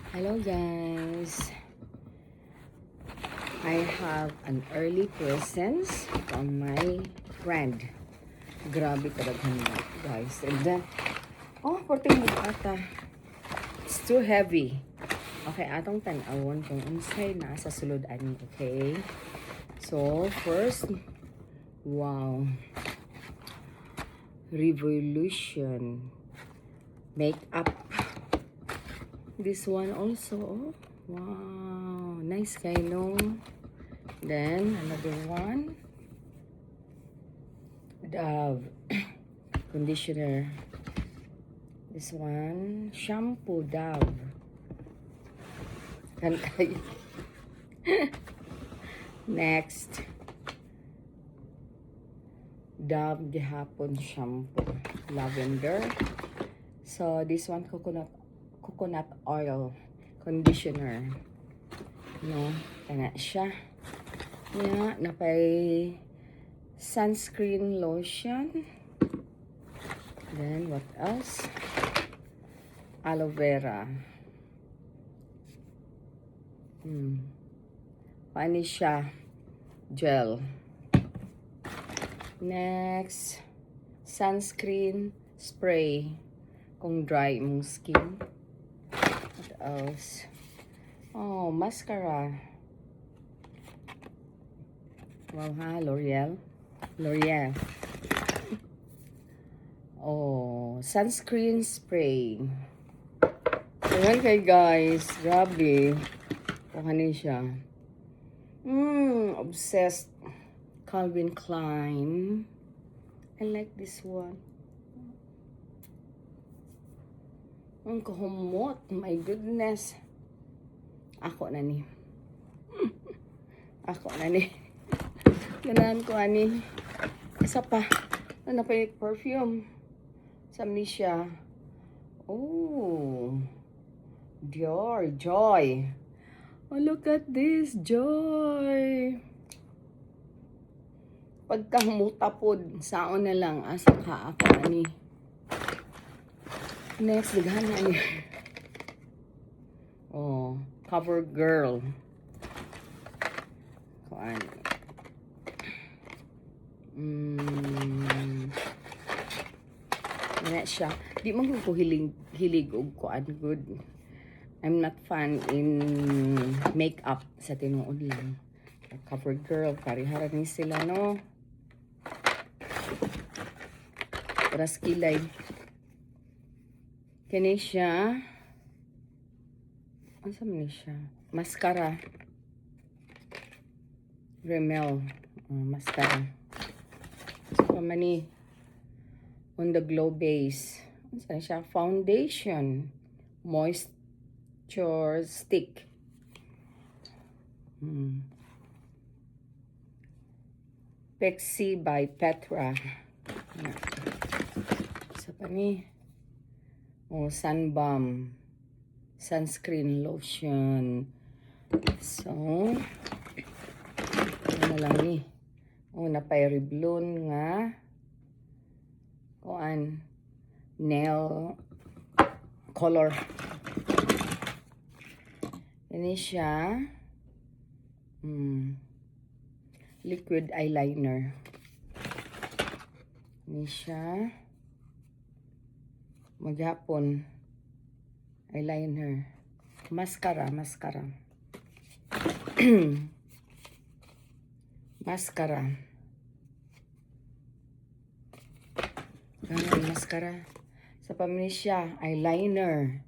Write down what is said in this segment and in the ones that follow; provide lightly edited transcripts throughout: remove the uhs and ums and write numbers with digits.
Hello guys, I have an early presents from my friend. Grabe kadaghan na guys. And then, oh, porting ata. It's too heavy. Okay, atong tan-awon kung unsay na sa sulod ani, okay? So, first, wow. Revolution makeup. This one also, oh. Wow, nice guy, no? Then another one, Dove conditioner. This one, shampoo Dove. Kantay. Next, Dove gihapon shampoo, lavender. So this one, coconut oil conditioner. No, kana siya. Yeah, napay sunscreen lotion. Then what else? Aloe vera. Paano siya? Gel. Next, sunscreen spray kung dry mong skin. What else? Oh, mascara. Wow ha, L'Oreal. Oh, sunscreen spray. Ayan kay guys, grabe. Kuhanin siya. Obsessed. Calvin Klein. I like this one. Ang kahumot. My goodness. Ako na ni. Ganahan ko ani. Isa pa. Ano pa yung perfume? Sa Misha. Oh. Dior. Joy. Oh, look at this. Joy. Pagkamutapod. Saon na lang. Asa ka ako ani. Next. Daghan na ni. Oh. CoverGirl. Kuan. Wala siya. Di man ko hilig og kuan good. I'm not fan in makeup sa tinuod lang. CoverGirl, parihara ni sila, no? Paras kilay. Kani siya. Ano sa man siya? Mascara. Rimmel. Mascara. So, mani. On the glow base. Ano sa siya? Foundation. Moisture stick. Pexi by Petra. Sa pa ni. Oh, sun balm. Sunscreen lotion. So, ano lang ni. Oh, napay Revlon nga. Kuan. Nail color. Ini siya. Liquid eyeliner. Ini siya. Maghapon. Eyeliner. Mascara. Mascara. Ganun, mascara. Sa pamilya siya, eyeliner.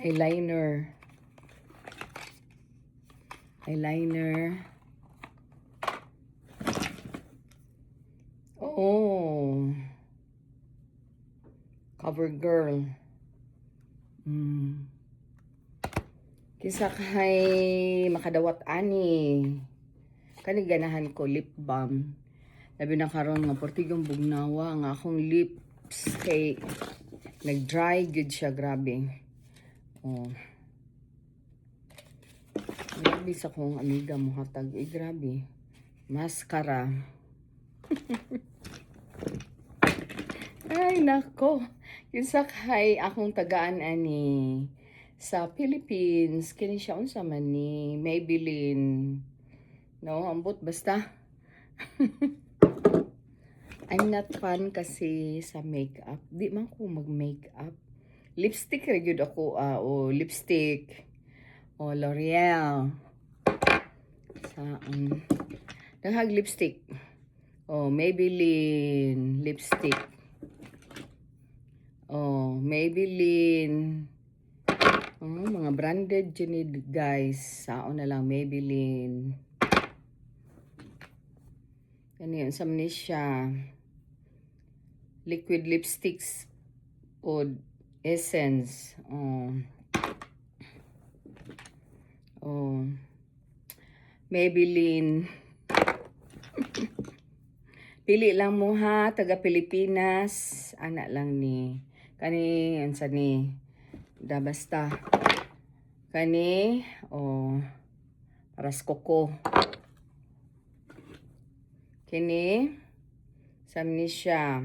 Eyeliner. Oh. CoverGirl. Kisa kay makadawat ani. Kani ganahan ko lip balm. Labi na karon nga portigong bugnawa nga akong lips kay nag-dry good siya, grabe. Oh. Grabe sa kong amiga mo hatag. Grabe. Mascara. Ay, nako. Yung sakay akong tagaan ani sa Philippines, kini siya unsa man ni Maybelline. No, ambot basta. I'm not fan kasi sa makeup. Di man ko mag-makeup. Lipstick ra gyud ako o lipstick o L'Oreal. Sa dahag lipstick. O Maybelline lipstick. Oh, Maybelline. Oh, mga branded yun guys. Saon na lang Maybelline. Ano yun? Sa siya. Liquid lipsticks. O Essence. Oh. Oh. Maybelline. Pili lang mo ha. Taga Pilipinas. Anak lang ni. Kani, ansa ni. Da basta. Kani, paras koko. Kini, samni siya.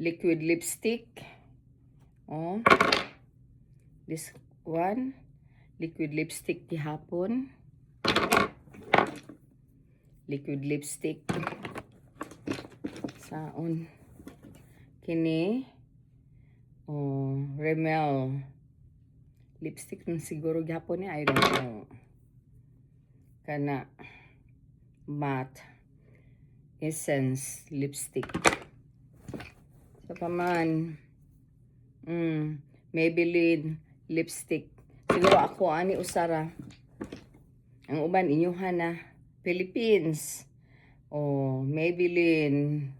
Liquid lipstick. Oh. This one, liquid lipstick gihapon. Liquid lipstick. Saon. Kini, Rimmel lipstick ng siguro gihapon ni, I don't know. Kana matte essence lipstick. So paman Maybelline lipstick. Siguro ako ani usara. Ang uban inyuhan na Philippines. Maybelline.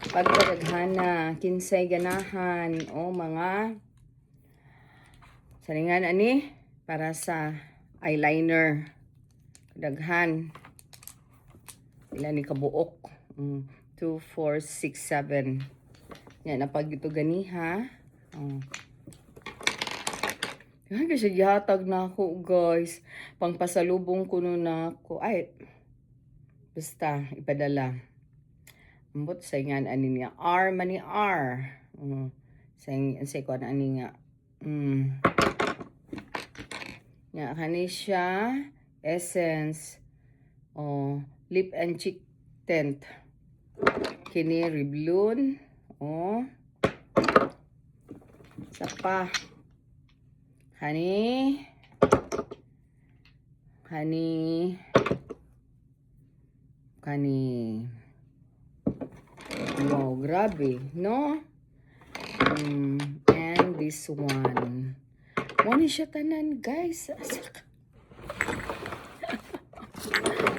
Pagkadaghana, kinsay ganahan, mga saningan ani para sa eyeliner. Daghan. Ilan ni kabuok. 2, 4, 6, 7. Yan, napag ito ganiha. Yan, kasi gihatag na ako, guys. Pangpasalubong ko nun na ako. Ay, basta, ipadala. Ambot sa nga ani niya R mani R. Sa ko na ani nga. Nga kani siya Essence lip and cheek tint. Kini Revlon. Sapa. Kani wow, grabe, no? And this one. Muna siya tanan, guys.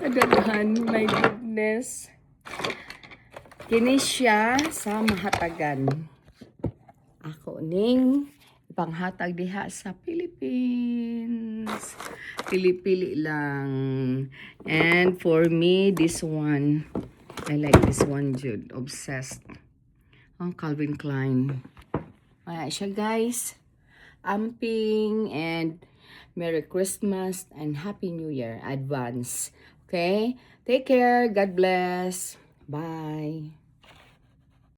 Agadahan, my goodness. Kini siya sa mahatagan. Ako ning panghatag diha sa Philippines. Pili-pili lang. And for me, this one. I like this one, Jude. Obsessed. Calvin Klein. Ayan siya, guys. Amping and Merry Christmas and Happy New Year advance. Okay? Take care. God bless. Bye.